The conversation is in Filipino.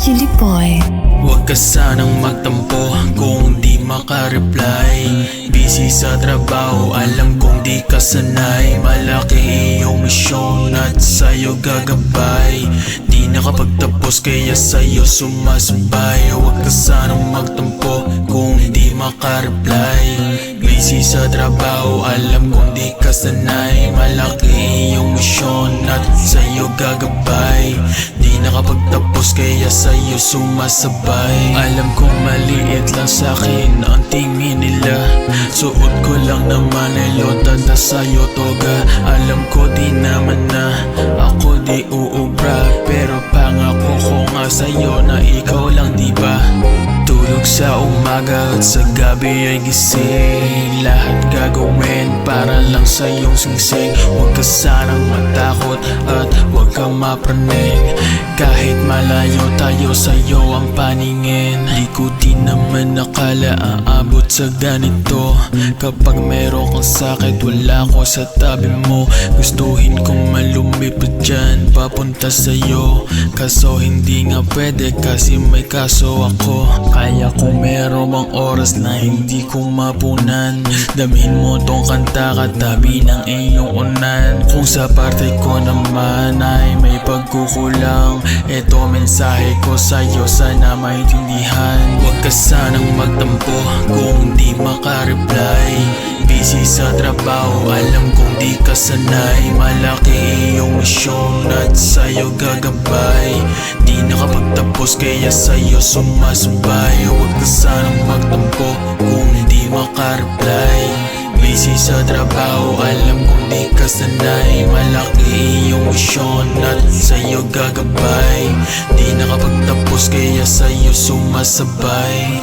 Yuli Boy. Huwag ka sanang magtampo kung di makareply. Busy sa trabaho, alam kong di ka sanay. Malaki iyong misyon at sa'yo gagabay. Di nakapagtapos kaya sa'yo sumasabay. Huwag ka sanang magtampo kung di makareply. Busy sa trabaho, alam kong di ka sanay. Malaki iyong misyon at sa'yo gagabay. Di nakapagtapos kaya sa'yo sumasabay. Alam kong maliit lang sa'kin ang tingin nila. Suot ko lang naman ay lota na sa'yo toga. Alam ko di naman na ako di uubra, pero pangako ko nga sa'yo na ikaw lang diba. Tulog sa umaga at sa gabi ay gising. Lahat gagawin para lang sa iyong singsing. Huwag ka sanang matakot at huwag ka mapraning. Kahit malayo tayo sa'yo ang paningin. Di ko din naman nakala aabot sa ganito. Kapag meron kang sakit wala ko sa tabi mo. Gustuhin kong malumipad dyan papunta sa'yo, kaso hindi nga pwede kasi may kaso ako. Kaya kung meron bang oras na hindi ko mapunan, damhin mo tong kanta katabi ng iyong unan. Kung sa parte ko naman ay may pagkukulang, eto mensahe ko sa'yo sana maintindihan. Huwag ka sanang magtampo kung di makareply. Busy sa trabaho, alam kong di ka sanay. Malaki iyong misyon at sa'yo gagabay. Di nakapagtapos kaya sa'yo sumasabay. Huwag ka sanang magtampo kung di makareply. Busy sa trabaho, alam kong di ka sanay. Malaki iyong misyon at sa'yo gagabay. Di nakapagtapos kaya sa'yo sumasabay.